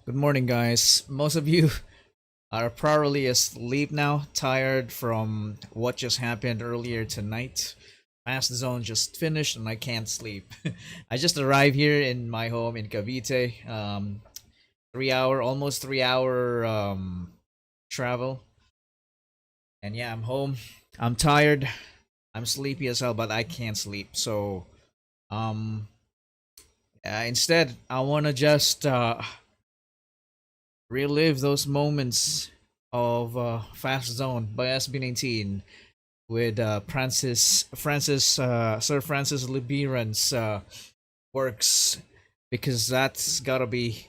Good morning, guys. Most of you are probably asleep now, tired from what just happened earlier tonight. Fast Zone just finished and I can't sleep. I just arrived here in my home in Cavite. 3 hour, almost 3 hour travel. And yeah, I'm home. I'm tired. I'm sleepy as hell, but I can't sleep. So, um, instead, I want to just relive those moments of Fast Zone by SB19 with Sir Francis Libiran's works, because that's gotta be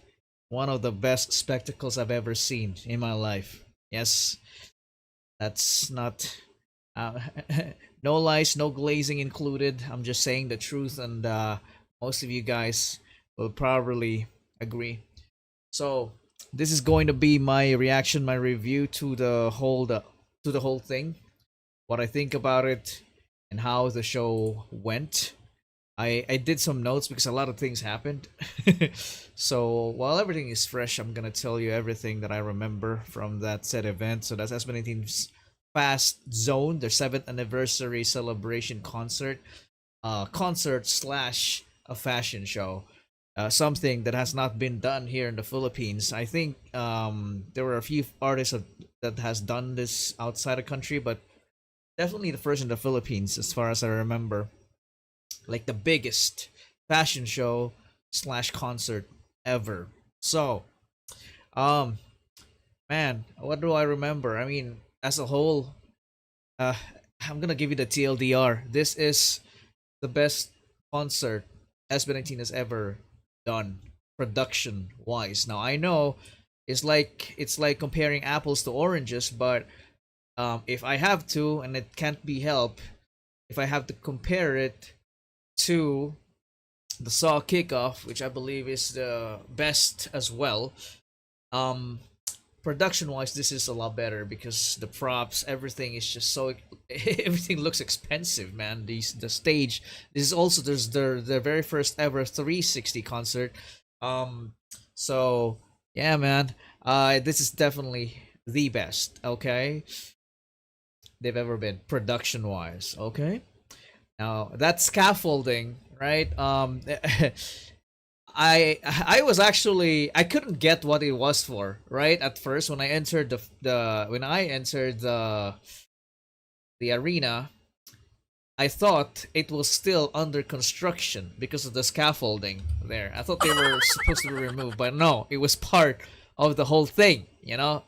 one of the best spectacles I've ever seen in my life. Yes, that's not uh, no lies, no glazing included. I'm just saying the truth, and most of you guys will probably agree. So this is going to be my reaction, my review to the whole thing, what I think about it, and how the show went. I did some notes because a lot of things happened. So while everything is fresh, I'm gonna tell you everything that I remember from that said event. So that's SB19's Fast Zone, their 7th anniversary celebration concert slash a fashion show. Something that has not been done here in the Philippines. I think there were a few artists that has done this outside the country, but definitely the first in the Philippines, as far as I remember. Like the biggest fashion show slash concert ever. So, um, man, what do I remember? I mean, as a whole, uh, I'm gonna give you the TLDR. This is the best concert SB19 has ever done, production wise. Now I know it's like comparing apples to oranges, but if I have to, and it can't be helped, if I have to compare it to the Saw Kickoff, which I believe is the best as well, um, production wise, this is a lot better because the props, everything is just so everything looks expensive, man. The stage. This is also there's the very first ever 360 concert. Um, so yeah, man. This is definitely the best. Okay, they've ever been production wise. Okay. Now that scaffolding, right? I was actually I couldn't get what it was for, right? At first when I entered the when I entered the arena, I thought it was still under construction because of the scaffolding there. I thought they were supposed to be removed, but no, it was part of the whole thing, you know?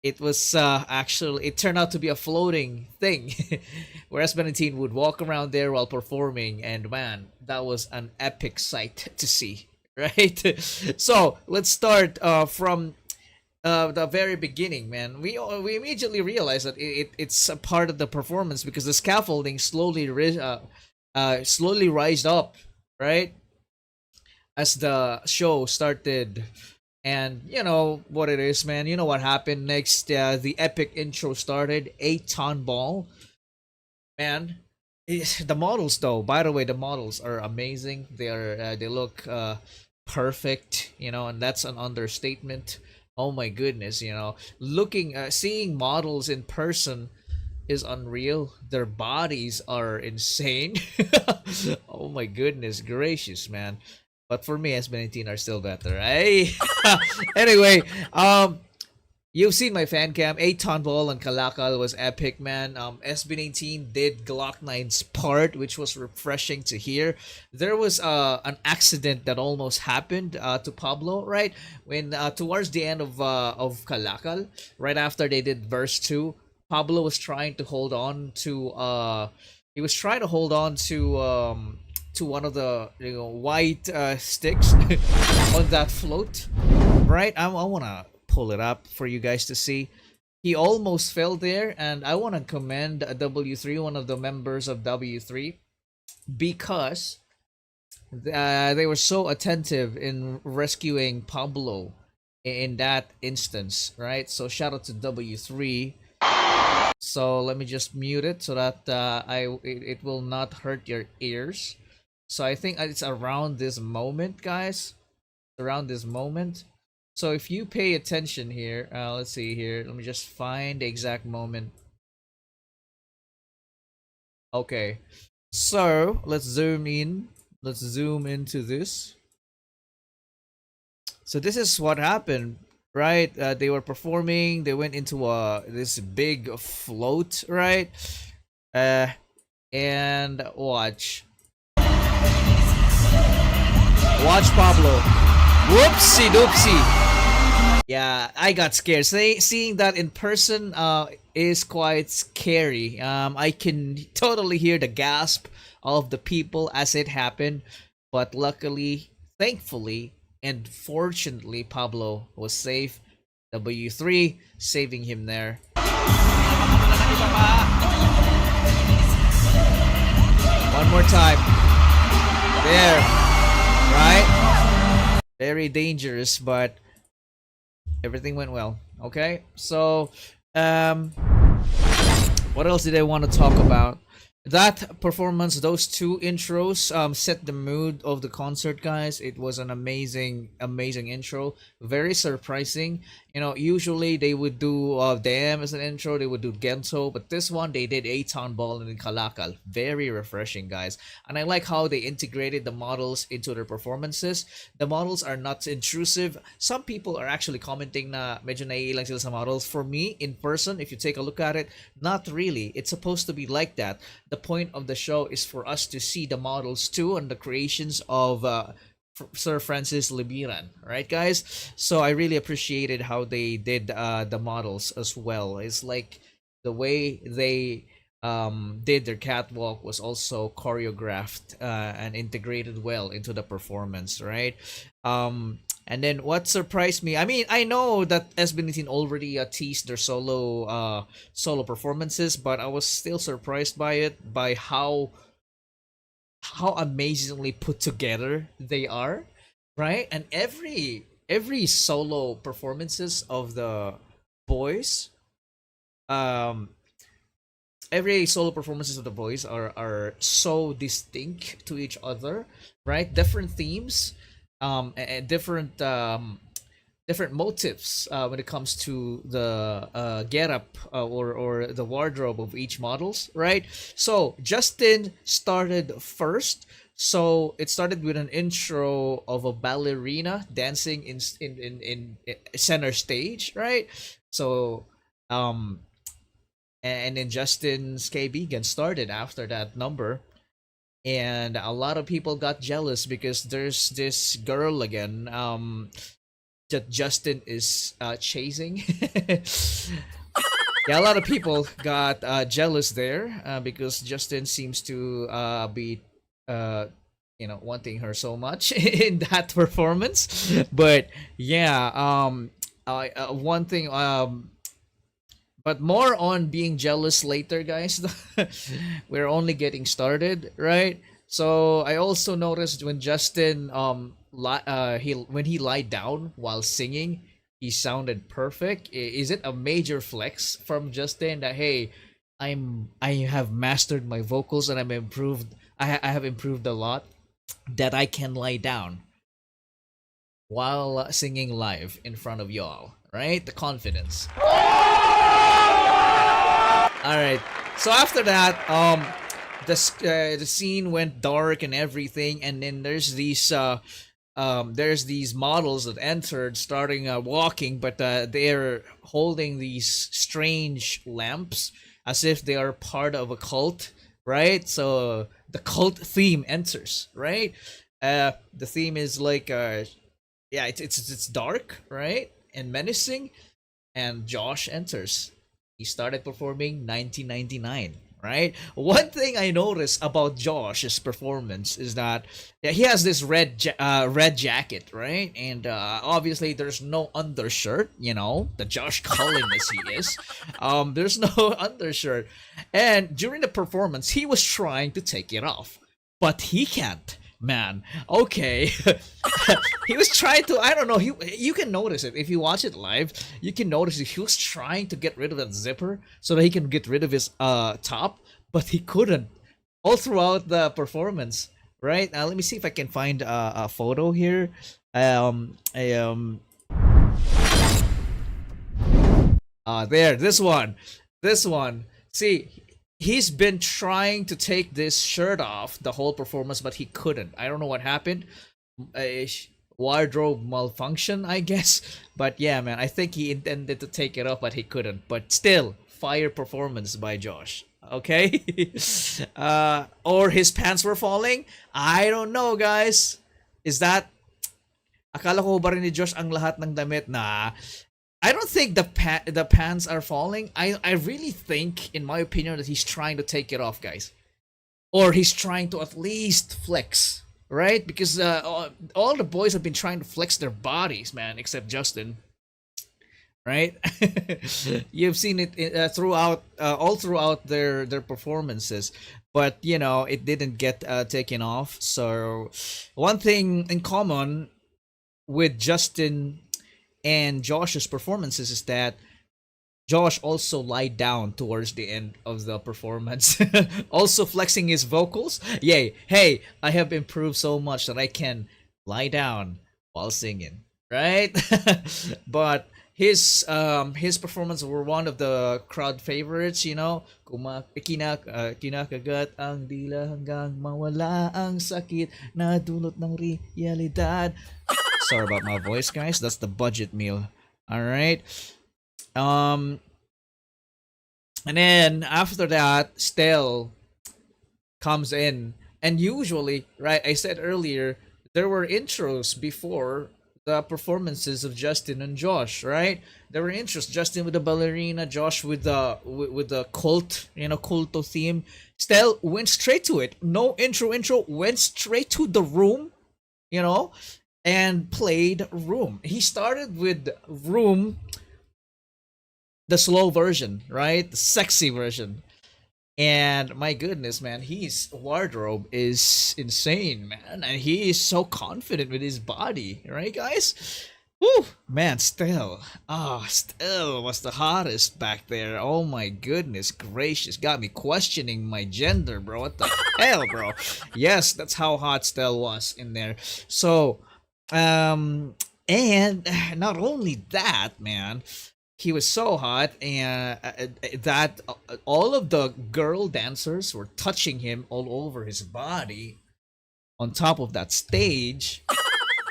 It was actually it turned out to be a floating thing whereas Benetine would walk around there while performing, and man, that was an epic sight to see, right? So let's start from the very beginning, man. We immediately realized that it's a part of the performance because the scaffolding slowly rised up, right, as the show started. And you know what it is, man. You know what happened next. The epic intro started. 8-ton ball, man. The models, though. By the way, the models are amazing. They look perfect. You know, and that's an understatement. Oh my goodness, you know, seeing models in person is unreal. Their bodies are insane. Oh my goodness gracious, man. But for me, SB19 are still better. Hey. Anyway, you've seen my fan cam. 8-ton ball and Kalakal was epic, man. SB19 did Glock 9's part, which was refreshing to hear. There was an accident that almost happened to Pablo, right? When towards the end of Kalakal, right after they did verse 2, Pablo was trying to hold on to he was trying to hold on to one of the white sticks on that float, right? I want to pull it up for you guys to see. He almost fell there, and I want to commend W3, one of the members of W3, because they were so attentive in rescuing Pablo in that instance, right? So shout out to W3. So let me just mute it so that it will not hurt your ears. So I think it's around this moment, guys. Around this moment. So if you pay attention here, let's see here. Let me just find the exact moment. Okay, so let's zoom in. Let's zoom into this. So this is what happened, right? They were performing. They went into this big float, right? And watch Pablo. Whoopsie doopsie. Yeah, I got scared. Seeing that in person is quite scary. I can totally hear the gasp of the people as it happened, but luckily, thankfully, and fortunately, Pablo was safe. W3 saving him there. One more time. There. Right? Very dangerous, but everything went well. Okay, so what else did I want to talk about? That performance, those two intros set the mood of the concert, guys. It was an amazing intro, very surprising. You know, usually they would do Damn as an intro, they would do Gento, but this one they did Aton Ball and Kalakal. Very refreshing, guys. And I like how they integrated the models into their performances. The models are not intrusive. Some people are actually commenting na medyo naiilang sila sa models. For me, in person, if you take a look at it, not really. It's supposed to be like that. The point of the show is for us to see the models too and the creations of Sir Francis Libiran, right, guys? So I really appreciated how they did the models as well. It's like the way they did their catwalk was also choreographed and integrated well into the performance, right? And then what surprised me, I mean, I know that SB19 already teased their solo performances, but I was still surprised by it, by how amazingly put together they are, right? And every solo performances of the boys, every solo performances of the boys are so distinct to each other, right? Different themes, and different motives when it comes to the getup or the wardrobe of each models, right? So Justin started first. So it started with an intro of a ballerina dancing in center stage, right? So and then Justin's KB again started after that number. And a lot of people got jealous because there's this girl again that Justin is chasing. Yeah, a lot of people got jealous there because Justin seems to be wanting her so much in that performance. But yeah, one thing but more on being jealous later, guys. We're only getting started, right? So I also noticed when Justin when he lied down while singing, he sounded perfect. Is it a major flex from Justin that, hey, I have mastered my vocals and I have improved a lot, that I can lie down while singing live in front of y'all, right? The confidence. All right. So after that, the scene went dark and everything, and then there's these models that entered, starting walking, but they're holding these strange lamps as if they are part of a cult, right? So the cult theme enters, right? The theme is like yeah, it's dark, right, and menacing, and Josh enters. He started performing 1999, right? One thing I noticed about Josh's performance is that he has this red jacket, right? And obviously there's no undershirt, the Josh Cullen as he is. There's no undershirt. And during the performance, he was trying to take it off, but he can't. Man, okay. He was trying to, I don't know, you can notice it if you watch it live. You can notice he was trying to get rid of that zipper so that he can get rid of his top, but he couldn't all throughout the performance, right? Let me see if I can find a photo here. There, this one. See, he's been trying to take this shirt off the whole performance, but he couldn't. I don't know what happened. Uh, Wardrobe malfunction, I guess. But yeah, man, I think he intended to take it off, but he couldn't. But still, fire performance by Josh. Okay, or his pants were falling. I don't know, guys. Is that akala ko ba rin ni Josh ang lahat ng damit? Nah, I don't think the pants are falling. I really think, in my opinion, that he's trying to take it off, guys, or he's trying to at least flex, right? Because all the boys have been trying to flex their bodies, man, except Justin, right? You've seen it throughout, all throughout their performances, but you know it didn't get taken off. So one thing in common with Justin and Josh's performances is that Josh also lied down towards the end of the performance, also flexing his vocals. Yay! Hey, I have improved so much that I can lie down while singing, right? But his performance were one of the crowd favorites. You know, kinakagat ang dila hanggang mawala ang sakit na dulot ng realidad. Sorry about my voice, guys. That's the budget meal. All right. And then after that, Stell comes in, and usually, right? I said earlier there were intros before the performances of Justin and Josh, right? There were intros. Justin with the ballerina, Josh with the cult, culto theme. Stell went straight to it. No intro. Went straight to the room, and played Room. He started with Room, the slow version, right? The sexy version. And my goodness, man, his wardrobe is insane, man. And he is so confident with his body, right, guys? Woo! Man, Stell. Stell was the hottest back there. Oh my goodness gracious. Got me questioning my gender, bro. What the hell, bro? Yes, that's how hot Stell was in there. So, and not only that, man, he was so hot, and that all of the girl dancers were touching him all over his body on top of that stage.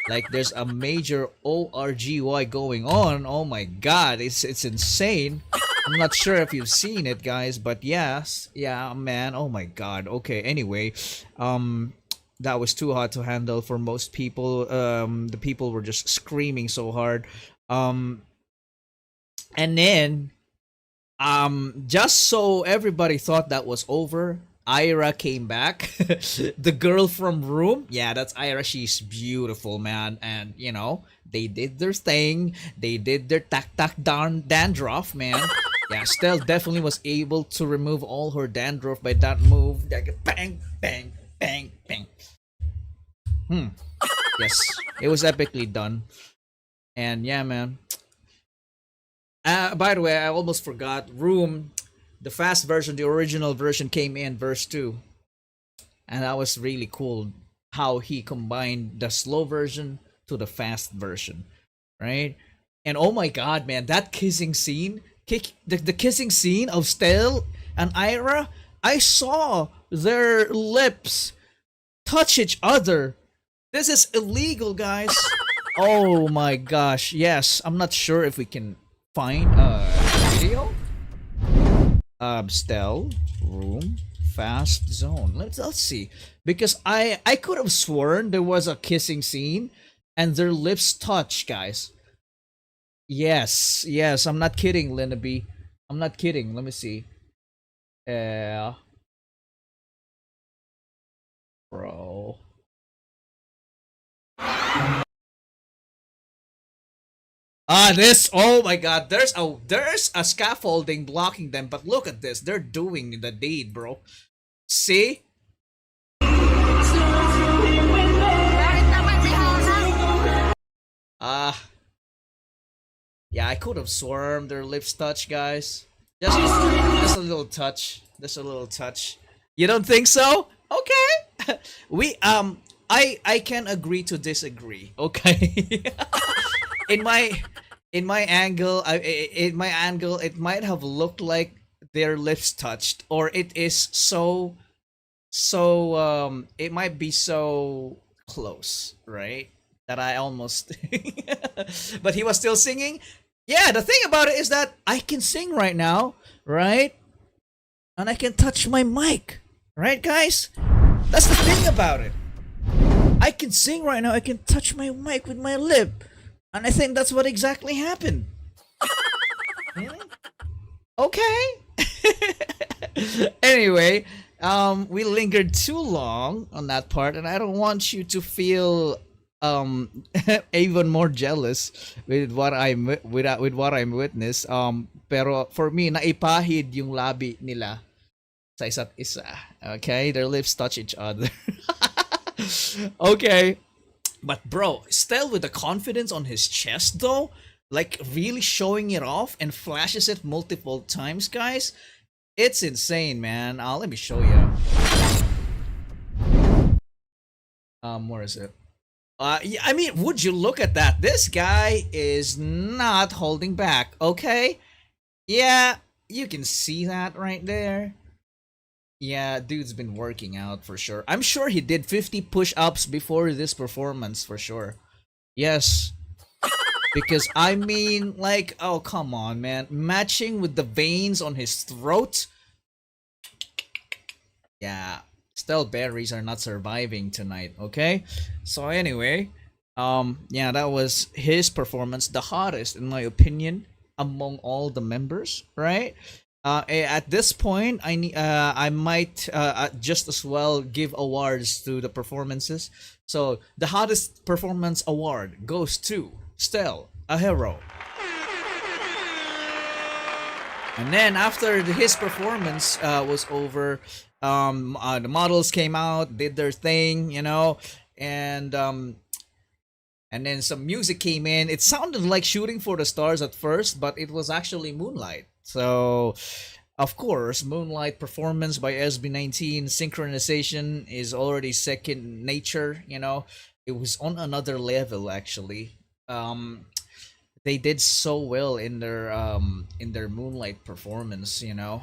Like there's a major ORGY going on. Oh my god, it's insane. I'm not sure if you've seen it, guys, but yes, yeah, man. Oh my god. Okay, anyway, that was too hot to handle for most people. The people were just screaming so hard. And then, just so everybody thought that was over, Ira came back. The girl from Room. Yeah, that's Ira. She's beautiful, man. And, they did their thing. They did their dandruff, man. Yeah, Stell definitely was able to remove all her dandruff by that move. Bang, bang, bang, bang. Yes, it was epically done. And yeah, man. By the way, I almost forgot. Room, the fast version, the original version came in verse 2. And that was really cool how he combined the slow version to the fast version, right? And oh my god, man, that kissing scene, the kissing scene of Stell and Ira, I saw their lips touch each other. This is illegal, guys. Oh my gosh, yes. I'm not sure if we can find a video. Stell, Room, Fast Zone. Let's see, because I could have sworn there was a kissing scene and their lips touch, guys. Yes, I'm not kidding, Linnaby. I'm not kidding. Let me see. Bro. Oh my god, there's a scaffolding blocking them, but look at this, they're doing the deed, bro. See? Yeah, I could have sworn their lips touch, guys. Just a little touch. Just a little touch. You don't think so? Okay. I can agree to disagree. Okay. in my angle, in my angle, it might have looked like their lips touched, or it is it might be so close, right? That I almost but he was still singing. Yeah, the thing about it is that I can sing right now, right? And I can touch my mic, right, guys? That's the thing about it. I can sing right now. I can touch my mic with my lip. And I think that's what exactly happened. Really? Okay. Anyway, we lingered too long on that part, and I don't want you to feel even more jealous with what with what I'm witness. Pero for me, naipahid yung labi nila sa isa't isa. Okay, their lips touch each other. Okay, but bro, still with the confidence on his chest though, like really showing it off and flashes it multiple times, guys. It's insane, man. Let me show you. Where is it? Yeah, I mean, would you look at that? This guy is not holding back, okay? Yeah, you can see that right there. Yeah, dude's been working out for sure. I'm sure he did 50 push-ups before this performance for sure. Yes. Because I mean, like, oh come on, man. Matching with the veins on his throat. Yeah. Stell berries are not surviving tonight, okay? So anyway, yeah, that was his performance, the hottest in my opinion among all the members, right? At this point, I might just as well give awards to the performances. So the hottest performance award goes to Stell, a hero. And then after his performance was over, the models came out, did their thing, you know, and then some music came in. It sounded like Shooting for the Stars at first, but it was actually Moonlight. So, of course, Moonlight performance by SB19 synchronization is already second nature, you know. It was on another level actually. They did so well in their Moonlight performance, you know.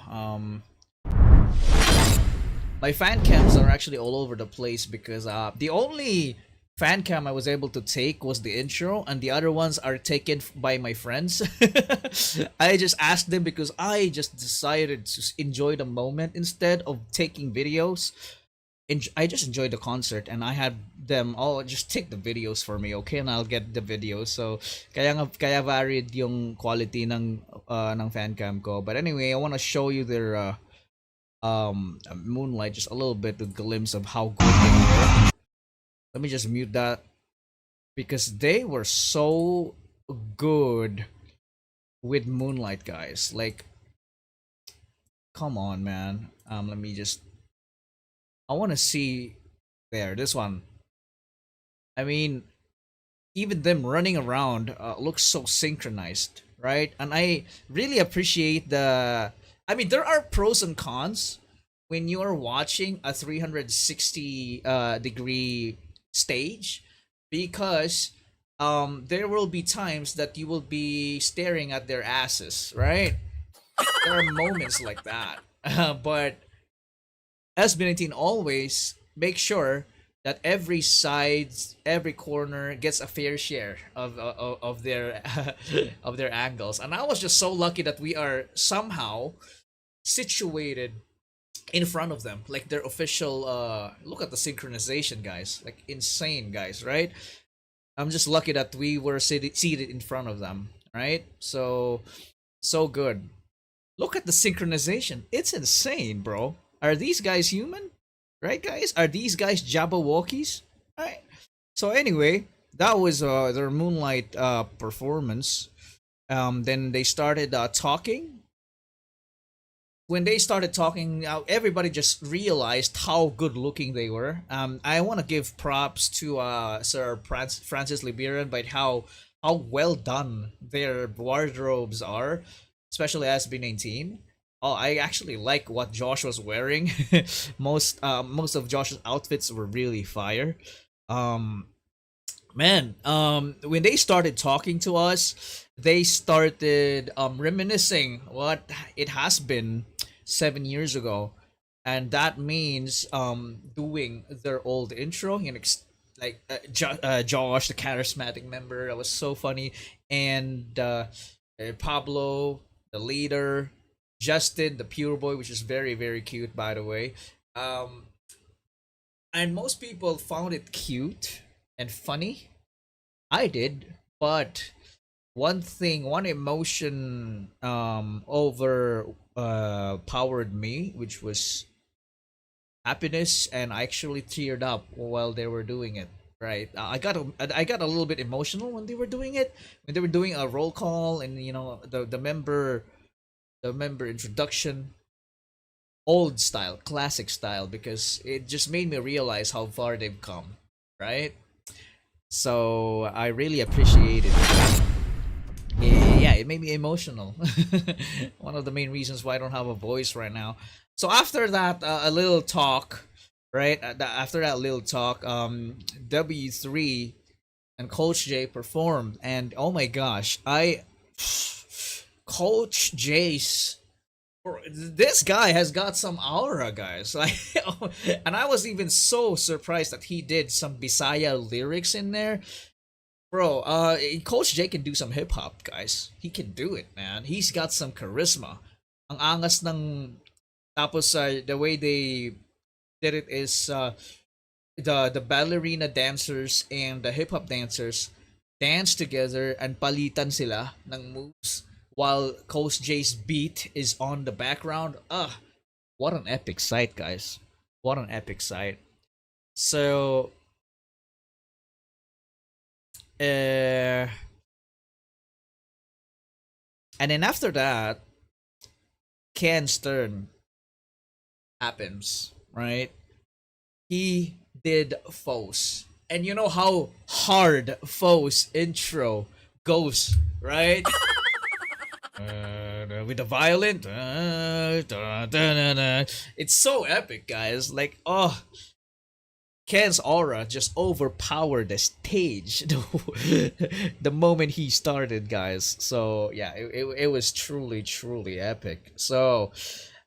My fan cams are actually all over the place because the only fan cam I was able to take was the intro, and the other ones are taken by my friends. I just asked them because I just decided to enjoy the moment instead of taking videos. I just enjoyed the concert, and I had them all just take the videos for me, okay, and I'll get the videos. So kaya varied yung quality ng fan cam ko. But anyway, I want to show you their Moonlight, just a little bit, a glimpse of how good they were. Let me just mute that because they were so good with Moonlight, guys. Like, come on, man. Let me just. I want to see this one. I mean, even them running around looks so synchronized, right? And I really appreciate the. I mean, there are pros and cons when you are watching a 360 degree stage, because there will be times that you will be staring at their asses, right? There are moments like that. But SB19 always make sure that every side, every corner gets a fair share of their of their angles. And I was just so lucky that we are somehow situated in front of them, like their official. Look at the synchronization, guys! Like insane, guys, right? I'm just lucky that we were seated in front of them, right? So good. Look at the synchronization. It's insane, bro. Are these guys human? Right, guys? Are these guys Jabberwockies? Right. So anyway, that was their Moonlight performance. Then they started talking. When they started talking, everybody just realized how good looking they were. I want to give props to Sir Francis Libiran by how well done their wardrobes are, especially SB19. Oh, I actually like what Josh was wearing. most of Josh's outfits were really fire. Man, when they started talking to us, they started reminiscing what it has been 7 years ago, and that means doing their old intro. Like Josh, the charismatic member, that was so funny, and Pablo, the leader, Justin, the pure boy, which is very very cute, by the way. Um, and most people found it cute and funny. I did, but one emotion over powered me, which was happiness, and I actually teared up while they were doing it. Right, I got a little bit emotional when they were doing it, when they were doing a roll call, and the member introduction, old style, classic style, because it just made me realize how far they've come. Right, so I really appreciate it. Yeah, it made me emotional. One of the main reasons why I don't have a voice right now. So after that, a little talk, right? After that little talk, W3 and Coach J performed, and oh my gosh, Coach J's, this guy has got some aura, guys. Like, and I was even so surprised that he did some Bisaya lyrics in there. Bro, Coach J can do some hip hop, guys. He can do it, man. He's got some charisma. Ang angas ng, tapos the way they did it is the ballerina dancers and the hip hop dancers dance together and palitan sila ng moves while Coach J's beat is on the background. What an epic sight, guys. What an epic sight. So and then after that, Ken's turn happens, right? He did Foes. And you know how hard Foes intro goes, right? With the violin. It's so epic, guys. Like, oh, Ken's aura just overpowered the stage the moment he started, guys. So yeah, it was truly truly epic. So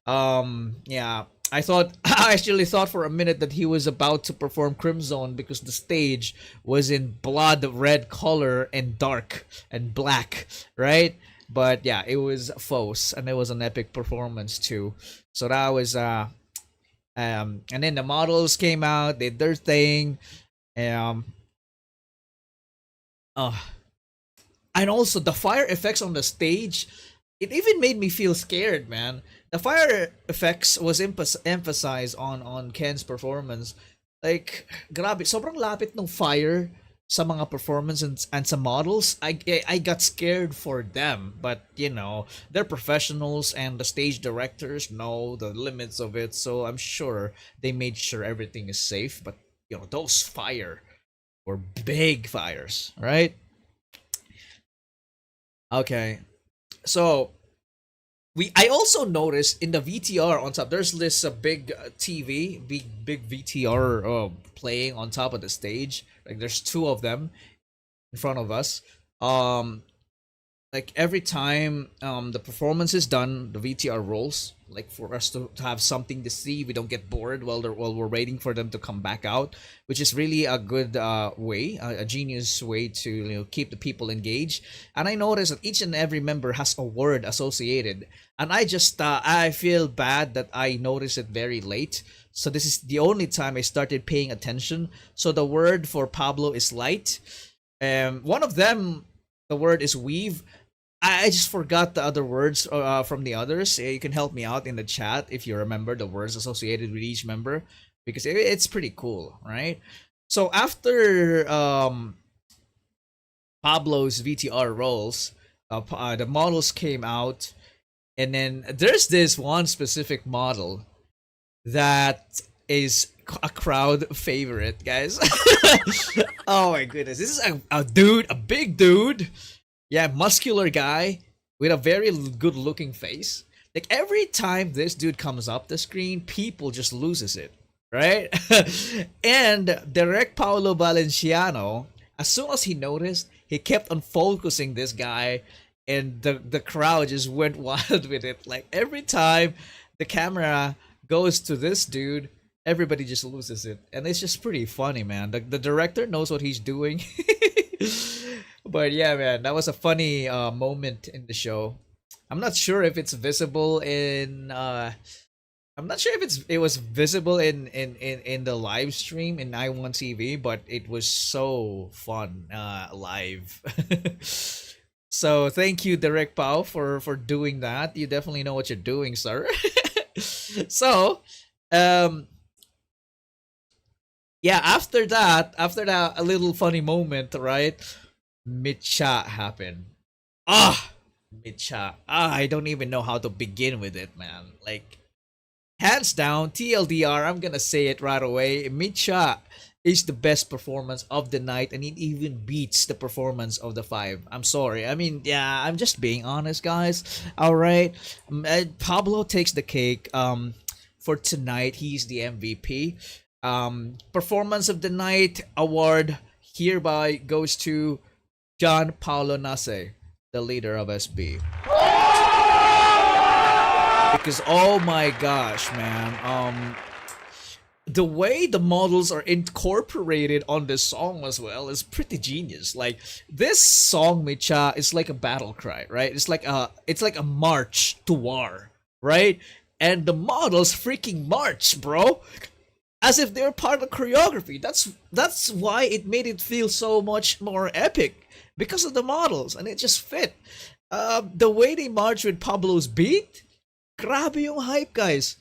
yeah, I actually thought for a minute that he was about to perform Crimson because the stage was in blood red color and dark and black, right? But yeah, it was Foes, and it was an epic performance too. So that was and then the models came out, did their thing. Um, uh, and also the fire effects on the stage, it even made me feel scared, man. The fire effects was emphasized on Ken's performance. Like, grabe, sobrang lapit ng fire sa mga performance and sa models. I got scared for them, but you know, they're professionals and the stage directors know the limits of it, so I'm sure they made sure everything is safe. But you know, those fire were big fires, right? Okay. So I also noticed in the VTR on top, there's this big TV, big VTR playing on top of the stage. Like, there's two of them in front of us. Like every time the performance is done, the VTR rolls, like for us to have something to see. We don't get bored while we're waiting for them to come back out, which is really a good way, a genius way to, you know, keep the people engaged. And I noticed that each and every member has a word associated, and I feel bad that I noticed it very late. So this is the only time I started paying attention. So the word for Pablo is light. One of them, the word is weave. I just forgot the other words from the others. You can help me out in the chat if you remember the words associated with each member, because it's pretty cool, right? So after Pablo's VTR rolls, the models came out, and then there's this one specific model that is a crowd favorite, guys. Oh my goodness, this is a dude, a big dude. Yeah, muscular guy with a very good looking face. Like every time this dude comes up the screen, people just loses it, right? And Direct Paolo Valenciano, As soon as he noticed, he kept on focusing this guy, and the crowd just went wild with it. Like every time the camera goes to this dude, everybody just loses it, and it's just pretty funny, man. The director knows what he's doing. But yeah, man, that was a funny moment in the show. I'm not sure if it's visible in I'm not sure if it was visible in the live stream in I1 TV, but it was so fun live. So thank you, Direct Pao, for doing that. You definitely know what you're doing, sir. So, um, yeah, after that, a little funny moment, right? Mitcha happened. Ah, Mitcha. I don't even know how to begin with it, man. Like, hands down, TLDR, I'm gonna say it right away. Mitcha is the best performance of the night, and it even beats the performance of the five. I'm sorry. I mean, yeah, I'm just being honest, guys. All right, Pablo takes the cake. For tonight, he's the MVP. Performance of the night award hereby goes to John Paulo Nase, the leader of SB. Because oh my gosh, man, the way the models are incorporated on this song as well is pretty genius. Like this song, Micha, is like a battle cry, right? It's like a march to war, right? And the models freaking march, bro, as if they're part of the choreography. That's why it made it feel so much more epic because of the models, and it just fit. The way they march with Pablo's beat, grabe yung hype, guys.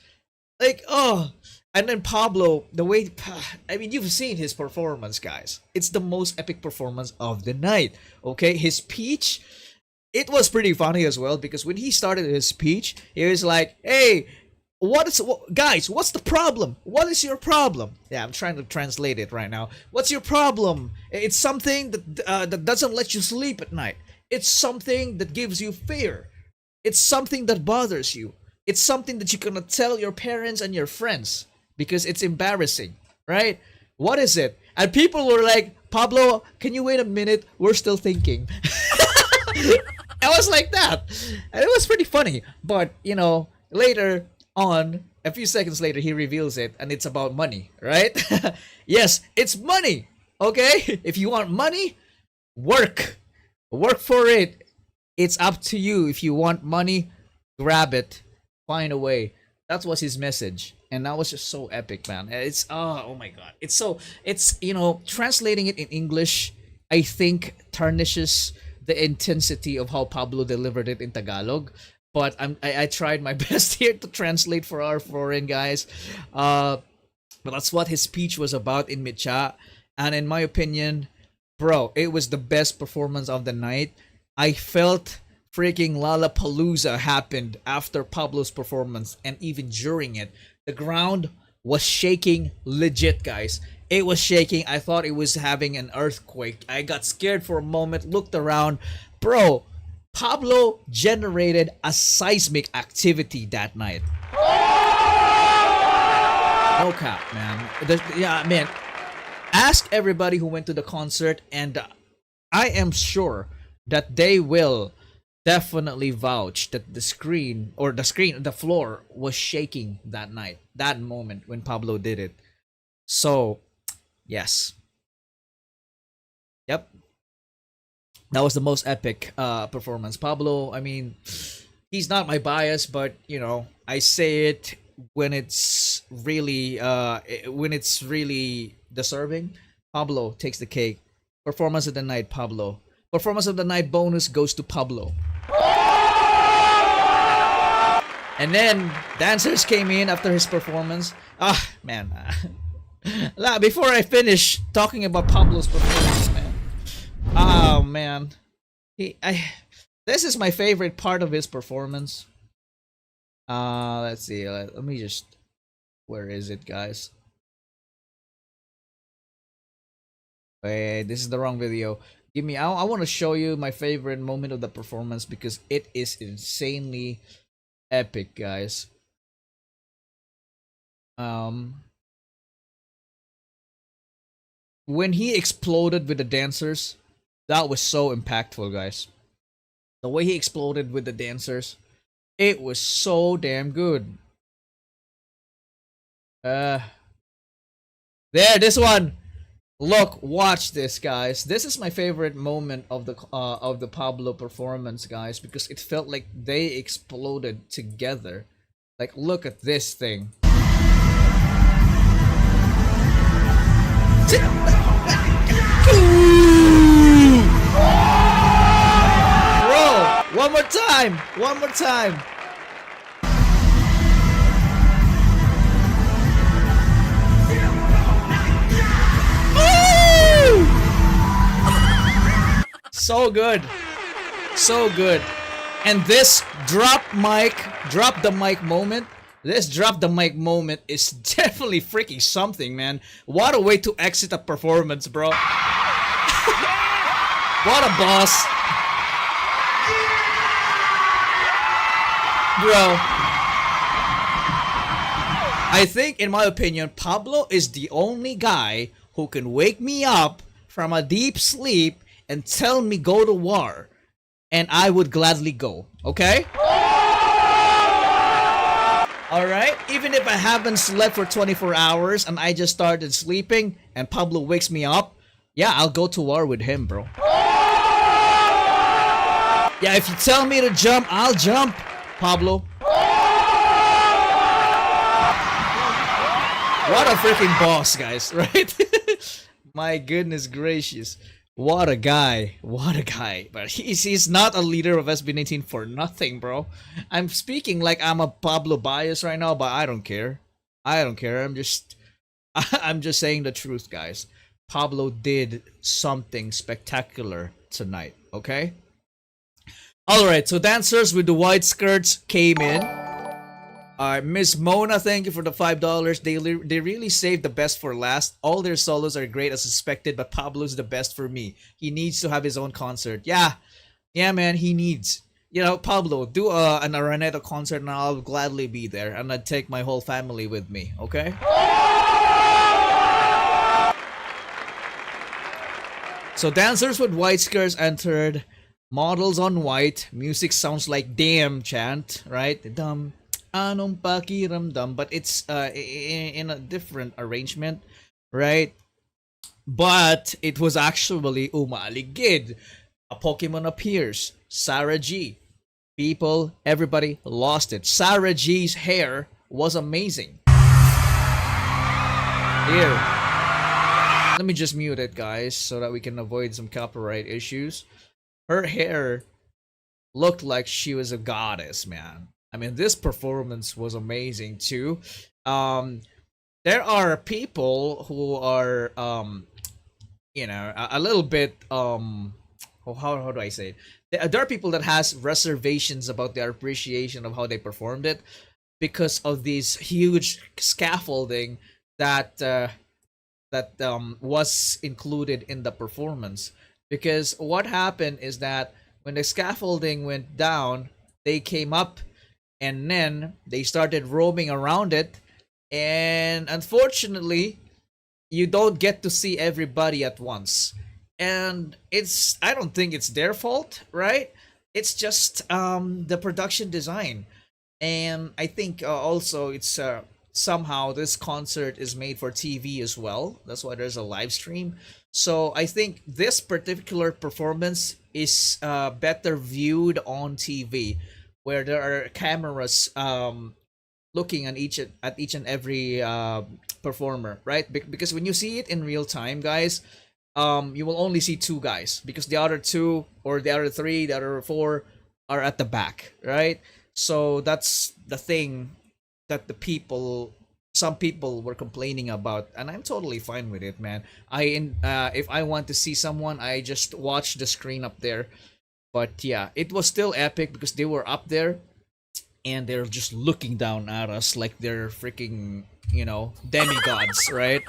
Like, oh, and then Pablo, the way, I mean, you've seen his performance, guys. It's the most epic performance of the night. Okay, his speech, it was pretty funny as well because when he started his speech, he was like, "Hey, guys, what's the problem? What is your problem?" Yeah, I'm trying to translate it right now. What's your problem? It's something that doesn't let you sleep at night. It's something that gives you fear. It's something that bothers you. It's something that you cannot tell your parents and your friends because it's embarrassing, right? What is it? And people were like, "Pablo, can you wait a minute? We're still thinking." I was like that. And it was pretty funny. But, you know, later on, a few seconds later, he reveals it and it's about money, right? Yes, it's money. Okay? If you want money, work. Work for it. It's up to you. If you want money, grab it. Find a way. That was his message. And that was just so epic, man. It's, oh my God. It's, you know, translating it in English, I think tarnishes the intensity of how Pablo delivered it in Tagalog. But I tried my best here to translate for our foreign guys. But that's what his speech was about in Micha. And in my opinion, bro, it was the best performance of the night. I felt freaking Lollapalooza happened after Pablo's performance and even during it. The ground was shaking legit, guys. It was shaking. I thought it was having an earthquake. I got scared for a moment, looked around. Bro, Pablo generated a seismic activity that night. No cap, man. Yeah, man. Ask everybody who went to the concert, and I am sure that they will definitely vouch that the floor was shaking that night, that moment when Pablo did it. So, yes. Yep. That was the most epic performance. Pablo, I mean, he's not my bias, but you know, I say it when it's really deserving. Pablo takes the cake. Performance of the night, Pablo. Performance of the night bonus goes to Pablo. And then dancers came in after his performance. Ah, man. Before I finish talking about Pablo's performance, man. Oh man. This is my favorite part of his performance. Let's see. Let me just, where is it, guys? Wait, this is the wrong video. Give me, I want to show you my favorite moment of the performance because it is insanely epic, guys. when he exploded with the dancers, that was so impactful, guys. The way he exploded with the dancers, it was so damn good. Uh, there, this one. Look, watch this, guys. This is my favorite moment of the Pablo performance, guys, because it felt like they exploded together. Like, look at this thing. Bro, one more time. One more time. So good. So good. And this drop the mic moment, this drop the mic moment is definitely freaking something, man. What a way to exit a performance, bro. What a boss. Bro. I think, in my opinion, Pablo is the only guy who can wake me up from a deep sleep and tell me go to war, and I would gladly go, okay? Alright, even if I haven't slept for 24 hours and I just started sleeping and Pablo wakes me up, yeah, I'll go to war with him, bro. Yeah, if you tell me to jump, I'll jump, Pablo. What a freaking boss, guys, right? My goodness gracious. What a guy. What a guy. But he's not a leader of SB19 for nothing, bro. I'm speaking like I'm a Pablo bias right now, but I don't care. I don't care. I'm just saying the truth, guys. Pablo did something spectacular tonight, okay? Alright, so dancers with the white skirts came in. Miss Mona, thank you for the $5. They really saved the best for last. All their solos are great as expected, but Pablo's the best for me. He needs to have his own concert. Yeah, man, he needs. You know, Pablo, do an Araneta concert and I'll gladly be there. And I'd take my whole family with me, okay? So dancers with white skirts entered. Models on white. Music sounds like damn chant, right? Dumb. Anong pakiramdam, but it's in a different arrangement, right? But it was actually umaligid. A Pokemon appears. Sarah G. People, everybody lost it. Sarah G's hair was amazing. Here. Let me just mute it, guys, so that we can avoid some copyright issues. Her hair looked like she was a goddess, man. I mean, this performance was amazing too. There are people who are, you know, a little bit, how do I say it? There are people that has reservations about their appreciation of how they performed it because of these huge scaffolding that was included in the performance. Because what happened is that when the scaffolding went down, they came up and then they started roaming around it, and unfortunately you don't get to see everybody at once. And I don't think it's their fault, right? It's just the production design. And I think also it's somehow this concert is made for TV as well. That's why there's a live stream. So I think this particular performance is better viewed on TV, where there are cameras looking at each and every performer, right? Because when you see it in real time, guys, you will only see two guys, because the other two or the other three, the other four are at the back, right? So that's the thing that some people were complaining about, and I'm totally fine with it, man. If I want to see someone, I just watch the screen up there. But yeah, it was still epic because they were up there and they're just looking down at us like they're freaking, you know, demigods, right?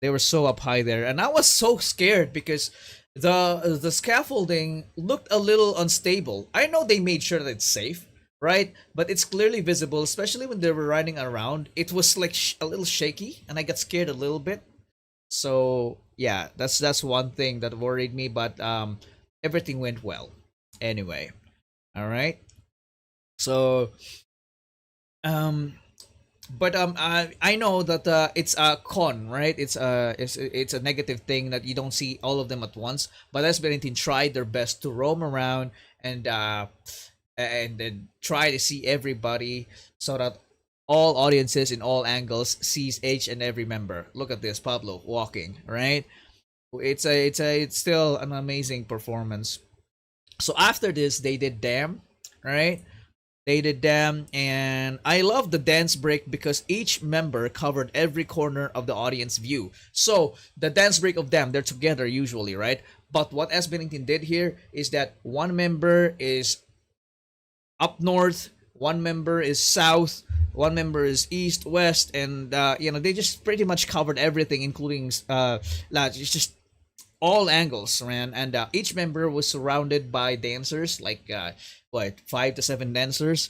They were so up high there, and I was so scared because the scaffolding looked a little unstable. I know they made sure that it's safe, right? But it's clearly visible, especially when they were riding around. It was like a little shaky, and I got scared a little bit. So yeah, that's one thing that worried me, but everything went well anyway. All right. So um but I know that it's a con, right? It's a negative thing that you don't see all of them at once. But SB19 tried their best to roam around and then try to see everybody so that all audiences in all angles sees each and every member. Look at this, Pablo walking, right? It's still an amazing performance. So after this, they did Damn, right? They did Damn, and I love the dance break because each member covered every corner of the audience view. So the dance break of Damn, they're together usually, right? But what SB19 did here is that one member is up north, one member is south, one member is east, west, and they just pretty much covered everything, including it's just all angles, man. And each member was surrounded by dancers, like 5 to 7 dancers,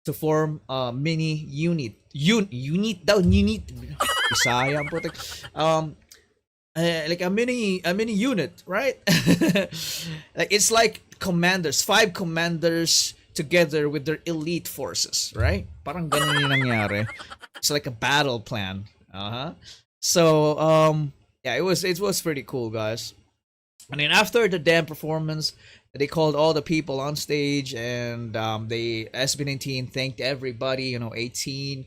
to form a mini unit. Unit daw, unit. Bisaya ang putik. Like a mini unit, right? Like it's like commanders, 5 commanders together with their elite forces, right? Parang ganun yung nangyari. It's like a battle plan. So yeah, it was pretty cool, guys. And then after the Damn performance, they called all the people on stage, and they SB19 thanked everybody. 18.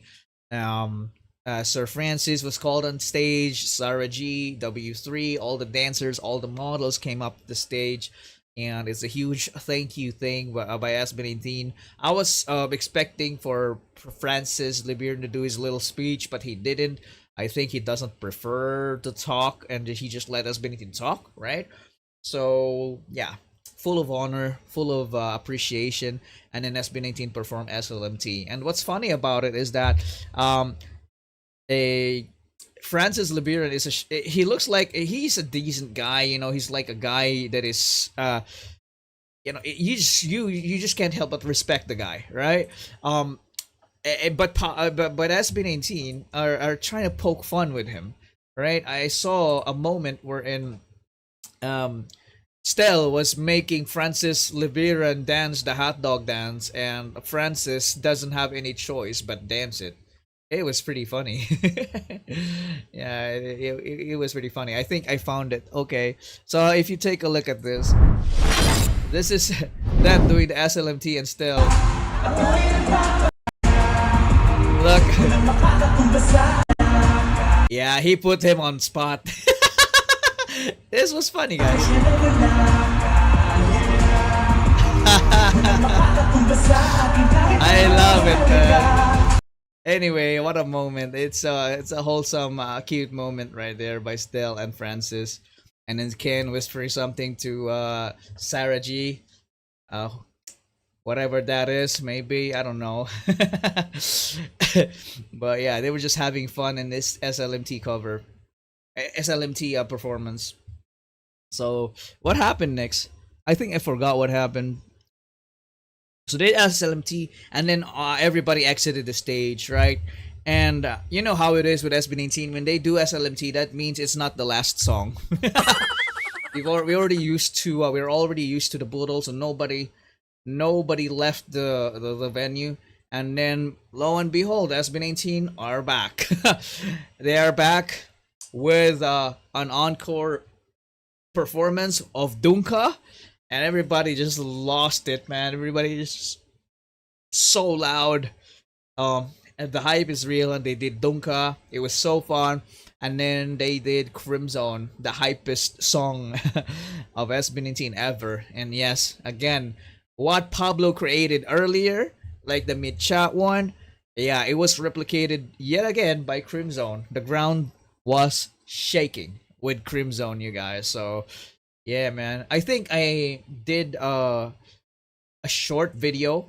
Sir Francis was called on stage. Sarah G, W3, all the dancers, all the models came up the stage, and it's a huge thank you thing by SB19. I was expecting for Francis Libiran to do his little speech, but he didn't. I think he doesn't prefer to talk, and he just let SB19 talk, right? So yeah, full of honor, full of appreciation, and then SB19 performed SLMT. And what's funny about it is that a Francis Libiran he looks like he's a decent guy. He's like a guy that is you just can't help but respect the guy, right? But SB19 are trying to poke fun with him, right? I saw a moment wherein Stell was making Francis Libiran dance the hot dog dance, and Francis doesn't have any choice but dance it. It was pretty funny. Yeah, it was pretty funny. I think I found it. Okay, so if you take a look at this is them doing the SLMT and Stell. Look. Yeah, he put him on spot. This was funny, guys. I love it, man. Anyway, what a moment. It's a wholesome, cute moment right there by Stell and Francis. And then Ken whispering something to Sarah G. Whatever that is, maybe, I don't know. But yeah, they were just having fun in this SLMT cover. SLMT performance. So what happened next? I think I forgot what happened. So they SLMT, and then everybody exited the stage, right? And you know how it is with SB19 when they do SLMT. That means it's not the last song. We're already used to the boodle, so nobody left the venue. And then lo and behold, SB19 are back. They are back with an encore performance of Dunka, and everybody just lost it, man. Everybody just so loud. And the hype is real, and they did Dunka. It was so fun. And then they did Crimson, the hypest song of SB19 ever. And yes, again, what Pablo created earlier, like the mid-chat one, yeah, it was replicated yet again by Crimson. The ground was shaking with Crimson, you guys. So yeah, man, I think I did a short video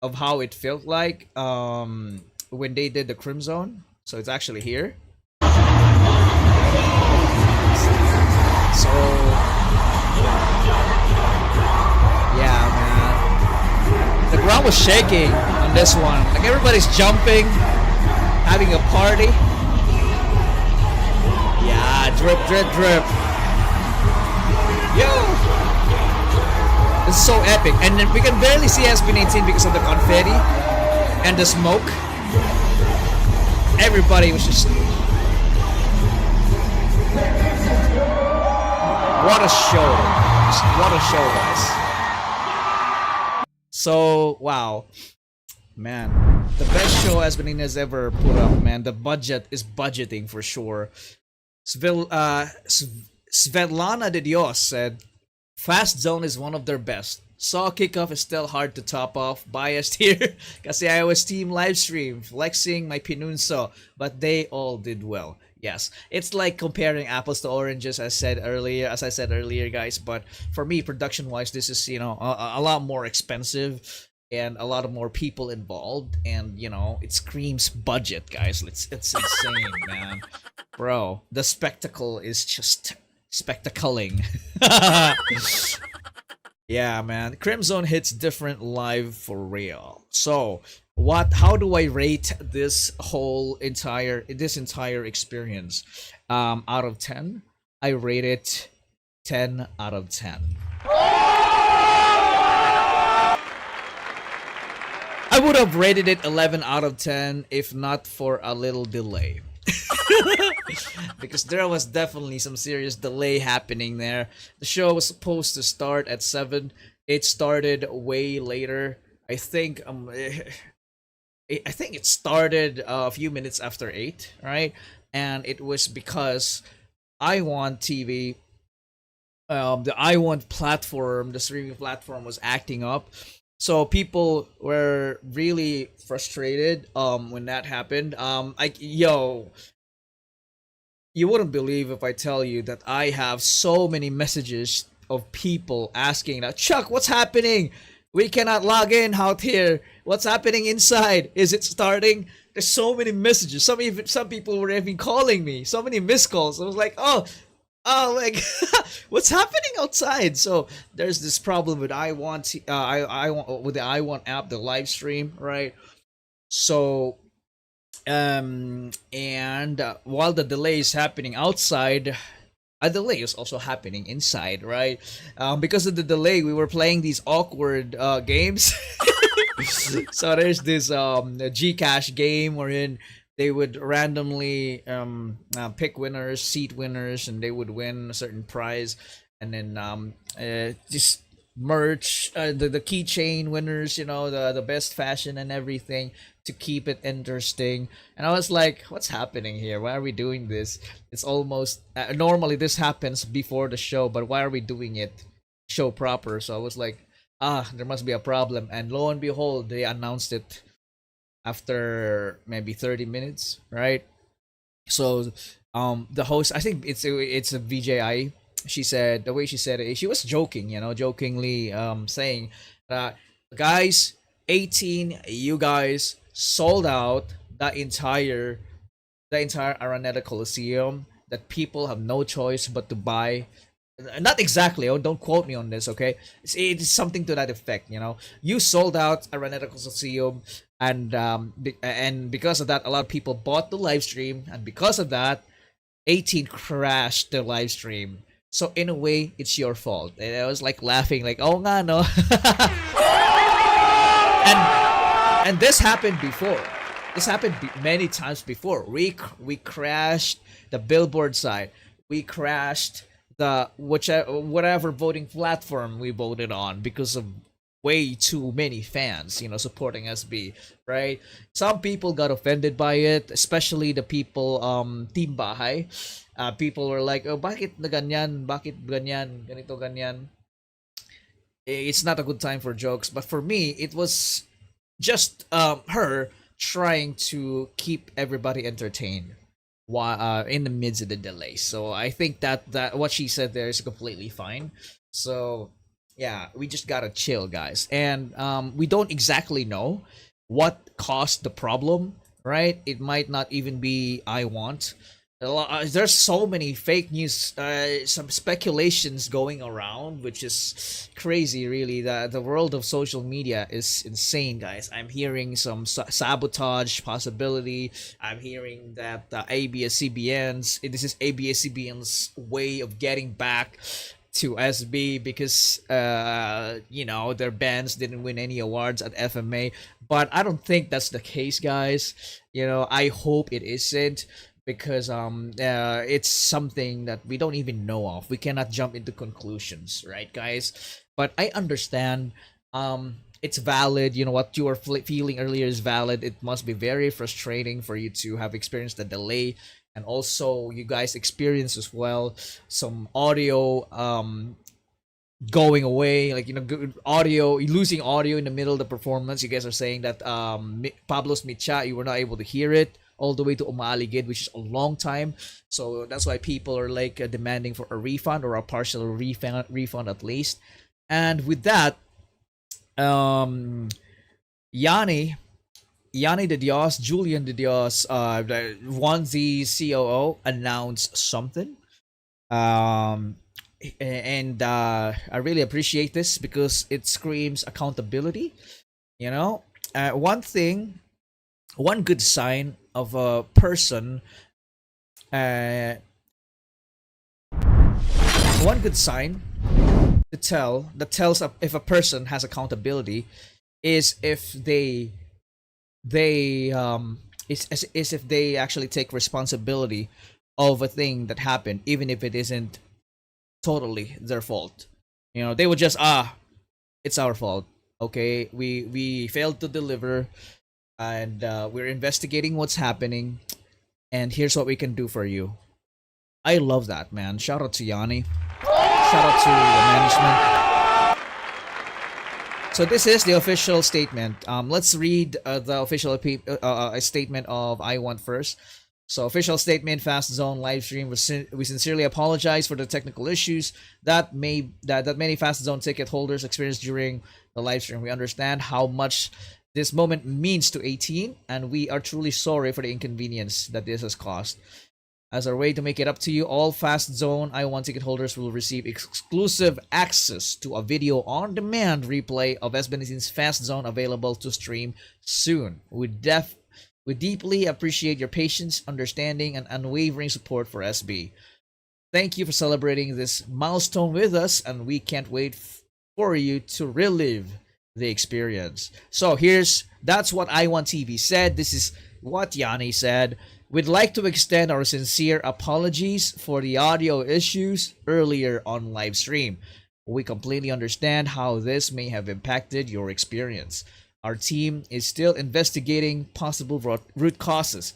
of how it felt like when they did the Crimson. So it's actually here. So yeah, man, the ground was shaking on this one. Like everybody's jumping, having a party. Yeah, drip, drip, drip. Yo! This is so epic. And then we can barely see SB19 because of the confetti and the smoke. Everybody was just... What a show. What a show, guys. So, wow. Man, the best show SB19 has ever put up, man. The budget is budgeting for sure. Svetlana de Dios said, Fast Zone is one of their best. Saw kickoff is still hard to top off. Biased here. Kasi I was team livestream, flexing my pinunso. But they all did well. Yes, it's like comparing apples to oranges, as I said earlier, guys. But for me, production-wise, this is, you know, a lot more expensive and a lot of more people involved, and you know, it screams budget, guys. It's insane, man. Bro, the spectacle is just spectacling. Yeah, man. Crimson hits different live for real. So, how do I rate this entire experience? Out of 10, I rate it 10 out of 10. I would have rated it 11 out of 10 if not for a little delay. Because there was definitely some serious delay happening there. The show was supposed to start at 7. It started way later. I think it started a few minutes after 8, right? And it was because iWant TV, the iWant platform, the streaming platform was acting up. So people were really frustrated when that happened. You wouldn't believe if I tell you that I have so many messages of people asking that, Chuck, what's happening? We cannot log in out here. What's happening inside? Is it starting? There's so many messages. Some people were even calling me. So many missed calls. I was like, oh, like, what's happening outside? So there's this problem with iWant, with the iWant app, the live stream, right? So, and while the delay is happening outside, a delay is also happening inside, right? Because of the delay, we were playing these awkward games. So there's this Gcash game wherein they would randomly pick winners, seat winners, and they would win a certain prize, and then just merch, the keychain winners, you know, the best fashion and everything to keep it interesting. And I was like, what's happening here? Why are we doing this? It's almost normally this happens before the show, but why are we doing it show proper? So I was like, there must be a problem. And lo and behold, they announced it after maybe 30 minutes, right? So the host, I think it's a VJI, she said, the way she said it, she was joking, you know, jokingly saying that, guys, 18, you guys sold out the entire Araneta Coliseum, that people have no choice but to buy. Not exactly, oh, don't quote me on this, okay? It's something to that effect, you know. You sold out Araneta Coliseum, and because of that, a lot of people bought the live stream, and because of that, 18 crashed the live stream. So in a way, it's your fault. And I was like laughing, like, oh nga no. and this happened before. This happened many times before. We crashed the billboard site. We crashed the whatever voting platform we voted on because of way too many fans, you know, supporting SB, right? Some people got offended by it, especially the people Team Bahay. People were like, oh, bakit na ganyan? Bakit ganyan? Ganito ganyan. It's not a good time for jokes, but for me, it was just her trying to keep everybody entertained while in the midst of the delay. So I think that what she said there is completely fine. So yeah, we just gotta chill, guys. And we don't exactly know what caused the problem, right? It might not even be iWant. There's so many fake news, some speculations going around, which is crazy. Really, the world of social media is insane, guys. I'm hearing some sabotage possibility. I'm hearing that ABS-CBN's this is ABS-CBN's way of getting back to SB because their bands didn't win any awards at FMA, but I don't think that's the case, guys. I hope it isn't, because it's something that we don't even know of. We cannot jump into conclusions, right, guys? But I understand. It's valid. What you were feeling earlier is valid. It must be very frustrating for you to have experienced the delay, and also you guys experience as well some audio going away, like good audio, losing audio in the middle of the performance. You guys are saying that Pablo's Micha, you were not able to hear it all the way to Umaaligid, which is a long time. So that's why people are like demanding for a refund or a partial refund at least. And with that, Yanni de Dios, Julian de Dios, one the COO announced something. And I really appreciate this because it screams accountability. One good sign of a person, one good sign that tells if a person has accountability is if they is if they actually take responsibility of a thing that happened, even if it isn't totally their fault. They would just it's our fault. Okay, we failed to deliver, and we're investigating what's happening, and here's what we can do for you. I love that, man. Shout out to Yanni. Shout out to the management. So this is the official statement. Let's read the official statement of I Want first. So, official statement: Fast Zone live stream. We sincerely apologize for the technical issues that many Fast Zone ticket holders experienced during the live stream. We understand how much this moment means to 18, and we are truly sorry for the inconvenience that this has caused. As our way to make it up to you, all Fast Zone I Want ticket holders will receive exclusive access to a video on demand replay of SB19's Fast Zone, available to stream soon. We deeply appreciate your patience, understanding, and unwavering support for SB. Thank you for celebrating this milestone with us, and we can't wait for you to relive the experience. So that's what I Want TV said. This is what Yanni said. We'd like to extend our sincere apologies for the audio issues earlier on live stream. We completely understand how this may have impacted your experience. Our team is still investigating possible root causes.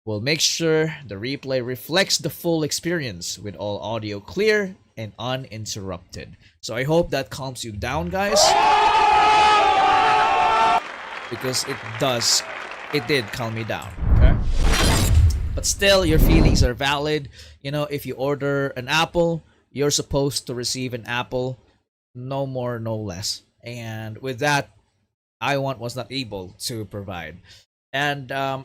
We'll make sure the replay reflects the full experience with all audio clear and uninterrupted. So I hope that calms you down, guys. Because it did calm me down, okay? But still, your feelings are valid. If you order an apple, you're supposed to receive an apple. No more, no less. And with that, I Want was not able to provide. And a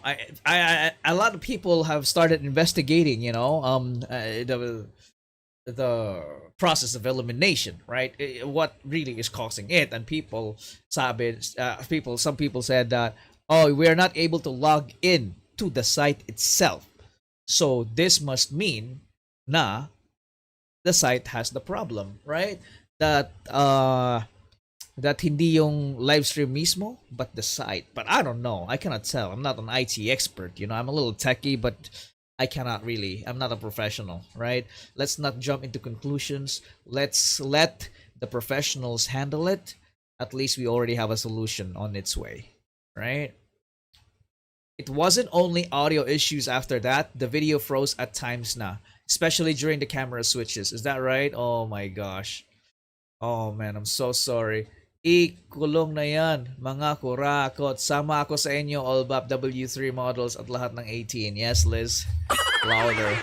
lot of people have started investigating, the process of elimination, right? What really is causing it? And some people said that, we are not able to log in to the site itself. So this must mean na the site has the problem, right? That hindi yung live stream mismo, but the site. But I don't know. I cannot tell. I'm not an IT expert. I'm a little techie, but I'm not a professional, right? Let's not jump into conclusions. Let's let the professionals handle it. At least we already have a solution on its way, right? It wasn't only audio issues after that. The video froze at times na, especially during the camera switches. Is that right? Oh my gosh. Oh man, I'm so sorry. Ikulong na yan, mga kurakot. Sama ako sa inyo, all BAP W3 models at lahat ng 18. Yes, Liz. Louder.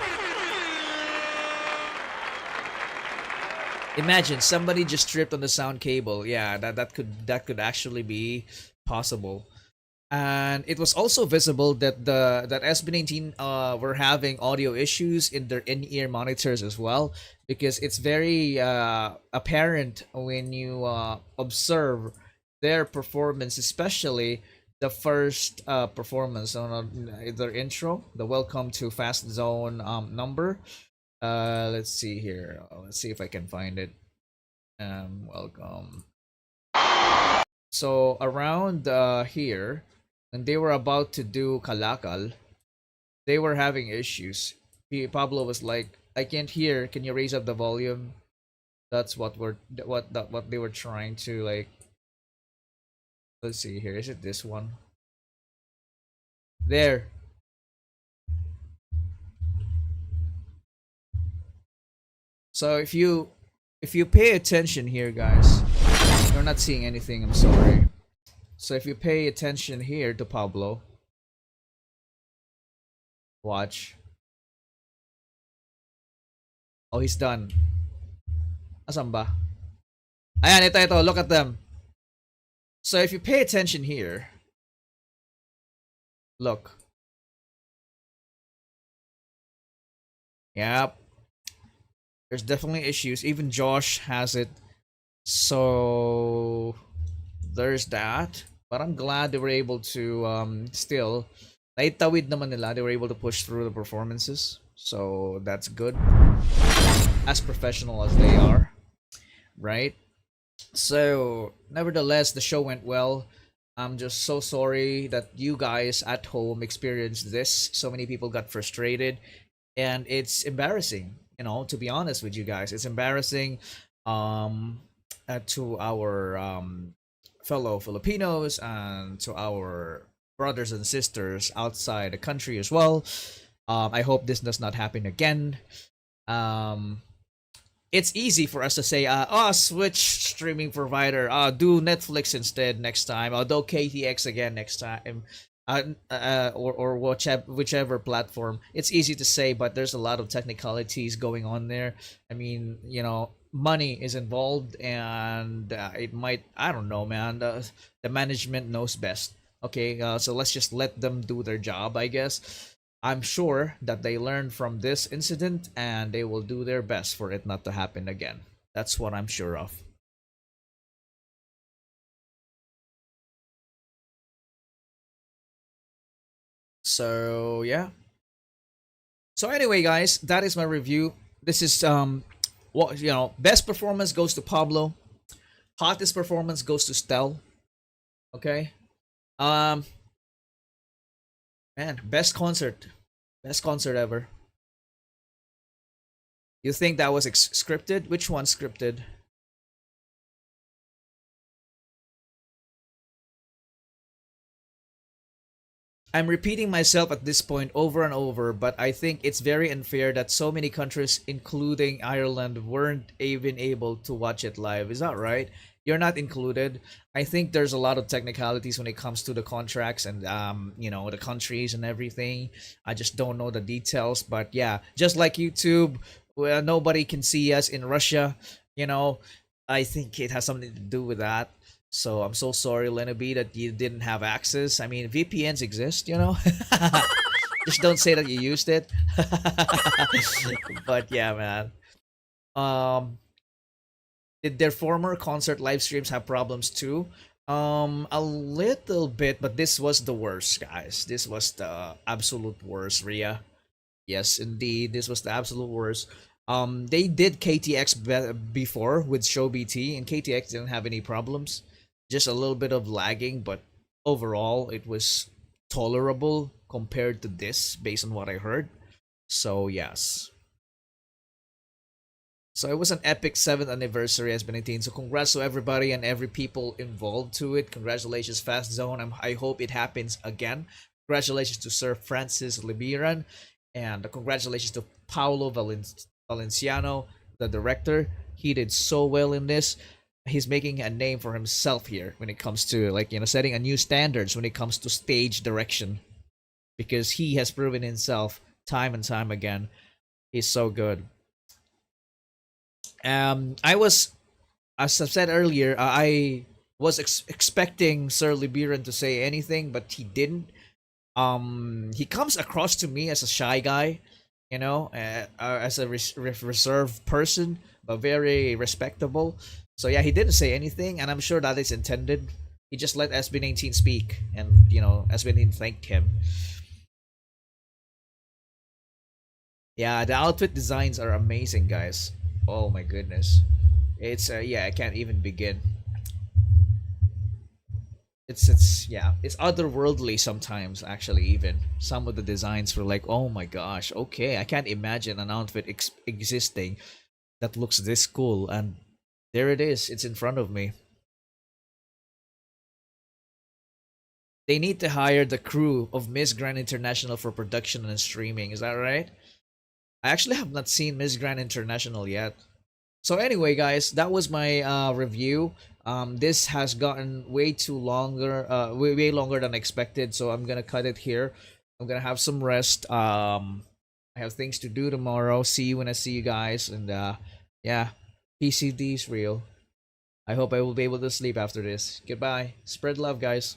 Imagine somebody just tripped on the sound cable. Yeah, that could actually be possible. And it was also visible that the that SB19 were having audio issues in their in-ear monitors as well, because it's very apparent when you observe their performance, especially the first performance on their intro, the welcome to Fast Zone number. Let's see here. Let's see if I can find it. Welcome. So around here, when they were about to do Kalakal, they were having issues. Pablo was like, "I can't hear. Can you raise up the volume?" That's what they were trying to like. Let's see here. Is it this one? There. So if you pay attention here, guys, you're not seeing anything. I'm sorry. So if you pay attention here to Pablo, watch. Oh, he's done. Asan ba? Ayan, ito. Look at them. So if you pay attention here, look. Yep. There's definitely issues. Even Josh has it. So there's that. But I'm glad they were able to still naitawid naman nila. They were able to push through the performances. So that's good. As professional as they are, right? So nevertheless, the show went well. I'm just so sorry that you guys at home experienced this. So many people got frustrated, and it's embarrassing. To be honest with you guys, it's embarrassing to our fellow Filipinos and to our brothers and sisters outside the country as well. I hope this does not happen again. Um, it's easy for us to say, switch streaming provider, do Netflix instead next time, do KTX again next time, or whichever platform. It's easy to say, but there's a lot of technicalities going on there. I mean, money is involved, and it might, I don't know, man. The management knows best. Okay, so let's just let them do their job, I guess. I'm sure that they learned from this incident and they will do their best for it not to happen again. That's what I'm sure of. So, yeah. So anyway, guys, that is my review. This is what best performance goes to Pablo. Hottest performance goes to Stell. Okay? Um Man, best concert. Best concert ever. You think that was scripted? Which one scripted? I'm repeating myself at this point over and over, but I think it's very unfair that so many countries, including Ireland, weren't even able to watch it live. Is that right? You're not included. I think there's a lot of technicalities when it comes to the contracts and the countries and everything. I just don't know the details, but yeah, just like YouTube, where nobody can see us in Russia. You know, I think it has something to do with that. So I'm so sorry, Lenabe, that you didn't have access. I mean, VPNs exist. Just don't say that you used it. But yeah, man. Um, did their former concert live streams have problems too? A little bit, but this was the worst, guys. This was the absolute worst, Ria. Yes, indeed, this was the absolute worst. They did KTX before with Show BT, and KTX didn't have any problems. Just a little bit of lagging, but overall, it was tolerable compared to this, based on what I heard. So yes. So it was an epic 7th anniversary SB19. So congrats to everybody and every people involved to it. Congratulations, Fast Zone. I hope it happens again. Congratulations to Sir Francis Libiran, and congratulations to Paulo Valenciano, the director. He did so well in this. He's making a name for himself here when it comes to setting a new standards when it comes to stage direction, because he has proven himself time and time again. He's so good. I was, as I said earlier, I Was expecting Sir Libiran to say anything, but he didn't. He comes across to me as a shy guy, as a reserved person, but very respectable. So yeah, he didn't say anything, and I'm sure that is intended. He just let SB19 speak, and SB19 thanked him. Yeah, the outfit designs are amazing, guys. Oh my goodness, it's yeah, I can't even begin. It's yeah, it's otherworldly sometimes. Actually, even some of the designs were like, oh my gosh, okay, I can't imagine an outfit existing that looks this cool, and there it is. It's in front of me. They need to hire the crew of Miss Grand International for production and streaming. Is that right? I actually have not seen Miss Grand International yet. So anyway, guys, that was my review. This has gotten way too longer, way longer than expected. So I'm gonna cut it here. I'm gonna have some rest. I have things to do tomorrow. See you when I see you guys, and yeah, PCD is real. I hope I will be able to sleep after this. Goodbye. Spread love, guys.